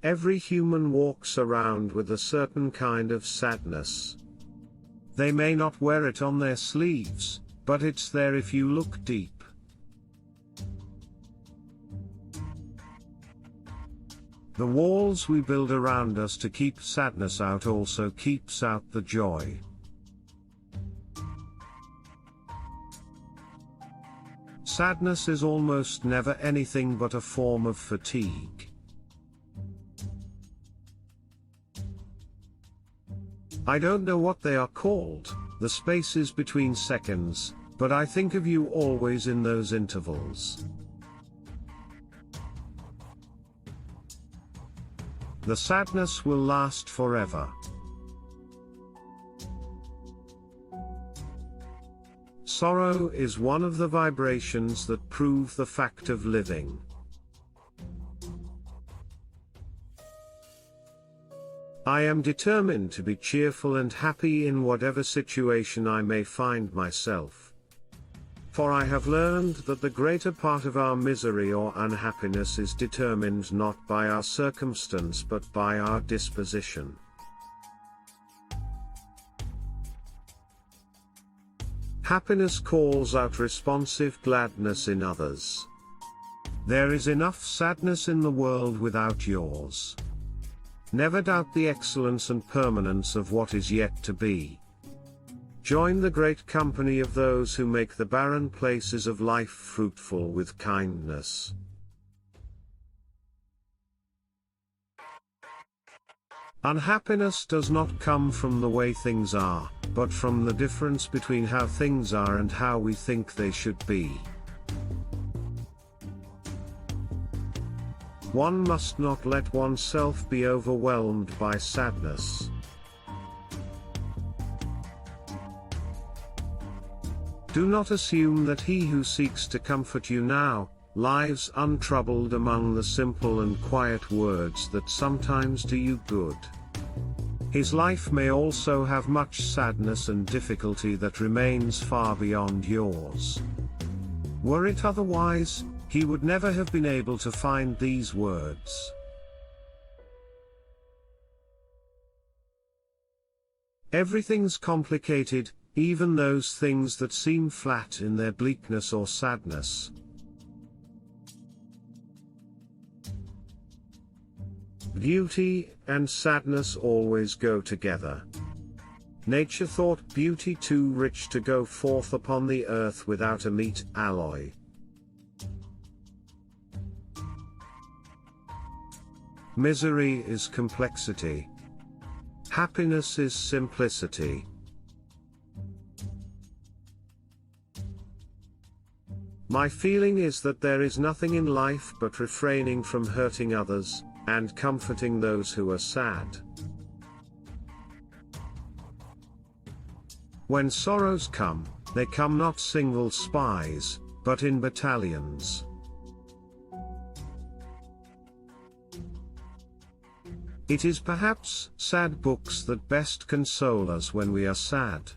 Every human walks around with a certain kind of sadness. They may not wear it on their sleeves, but it's there if you look deep. The walls we build around us to keep sadness out also keeps out the joy. Sadness is almost never anything but a form of fatigue. I don't know what they are called, the spaces between seconds, but I think of you always in those intervals. The sadness will last forever. Sorrow is one of the vibrations that prove the fact of living. I am determined to be cheerful and happy in whatever situation I may find myself. For I have learned that the greater part of our misery or unhappiness is determined not by our circumstance but by our disposition. Happiness calls out responsive gladness in others. There is enough sadness in the world without yours. Never doubt the excellence and permanence of what is yet to be. Join the great company of those who make the barren places of life fruitful with kindness. Unhappiness does not come from the way things are, but from the difference between how things are and how we think they should be. One must not let oneself be overwhelmed by sadness. Do not assume that he who seeks to comfort you now, lives untroubled among the simple and quiet words that sometimes do you good. His life may also have much sadness and difficulty that remains far beyond yours. Were it otherwise, he would never have been able to find these words. Everything's complicated, even those things that seem flat in their bleakness or sadness. Beauty and sadness always go together. Nature thought beauty too rich to go forth upon the earth without a meet alloy. Misery is complexity. Happiness is simplicity. My feeling is that there is nothing in life but refraining from hurting others, and comforting those who are sad. When sorrows come, they come not single spies, but in battalions. It is perhaps sad books that best console us when we are sad.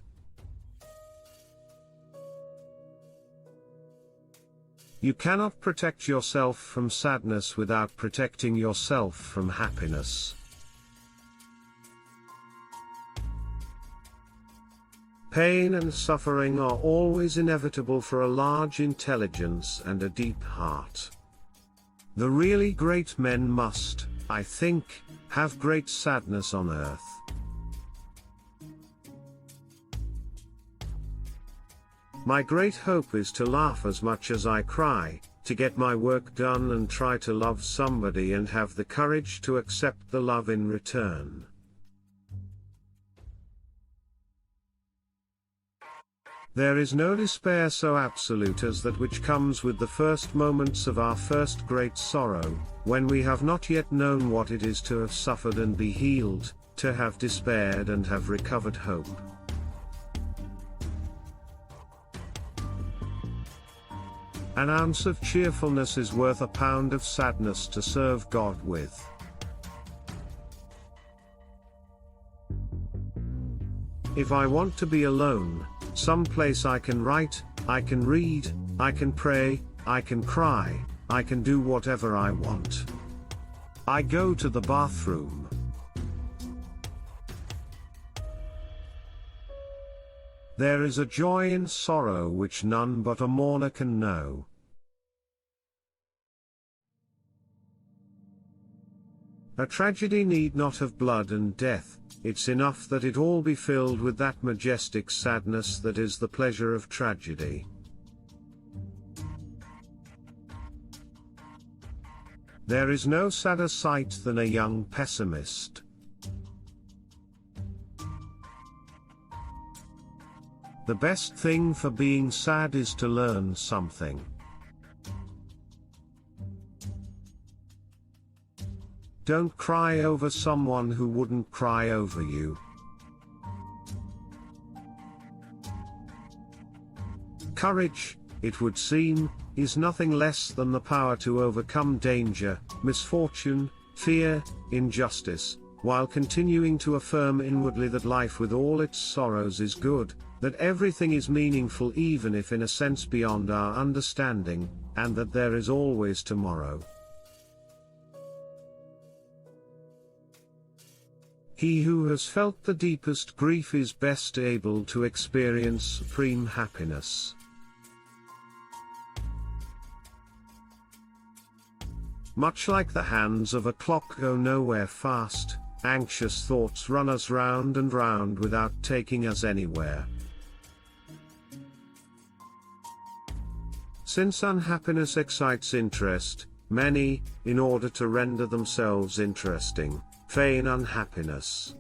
You cannot protect yourself from sadness without protecting yourself from happiness. Pain and suffering are always inevitable for a large intelligence and a deep heart. The really great men must, I think, have great sadness on earth. My great hope is to laugh as much as I cry, to get my work done and try to love somebody and have the courage to accept the love in return. There is no despair so absolute as that which comes with the first moments of our first great sorrow, when we have not yet known what it is to have suffered and be healed, to have despaired and have recovered hope. An ounce of cheerfulness is worth a pound of sadness to serve God with. If I want to be alone, some place I can write, I can read, I can pray, I can cry, I can do whatever I want. I go to the bathroom. There is a joy in sorrow which none but a mourner can know. A tragedy need not have blood and death, it's enough that it all be filled with that majestic sadness that is the pleasure of tragedy. There is no sadder sight than a young pessimist. The best thing for being sad is to learn something. Don't cry over someone who wouldn't cry over you. Courage, it would seem, is nothing less than the power to overcome danger, misfortune, fear, injustice, while continuing to affirm inwardly that life with all its sorrows is good, that everything is meaningful even if in a sense beyond our understanding, and that there is always tomorrow. He who has felt the deepest grief is best able to experience supreme happiness. Much like the hands of a clock go nowhere fast, anxious thoughts run us round and round without taking us anywhere. Since unhappiness excites interest, many, in order to render themselves interesting, feign unhappiness.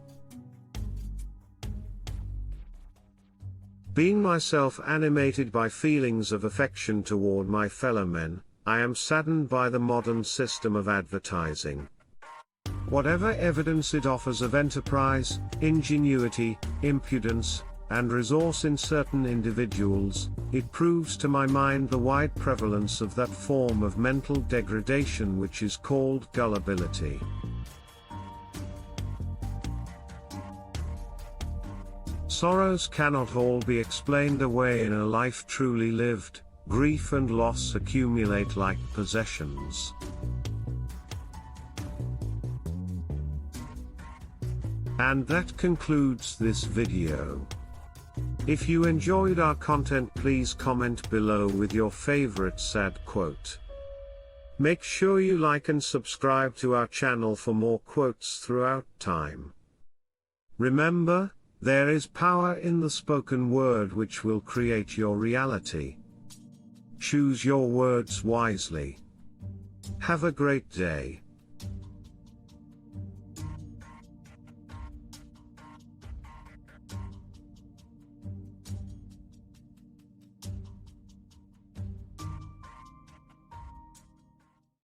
Being myself animated by feelings of affection toward my fellow men, I am saddened by the modern system of advertising. Whatever evidence it offers of enterprise, ingenuity, impudence, and resource in certain individuals, it proves to my mind the wide prevalence of that form of mental degradation which is called gullibility. Sorrows cannot all be explained away in a life truly lived. Grief and loss accumulate like possessions. And that concludes this video. If you enjoyed our content, please comment below with your favorite sad quote. Make sure you like and subscribe to our channel for more quotes throughout time. Remember, there is power in the spoken word which will create your reality. Choose your words wisely. Have a great day.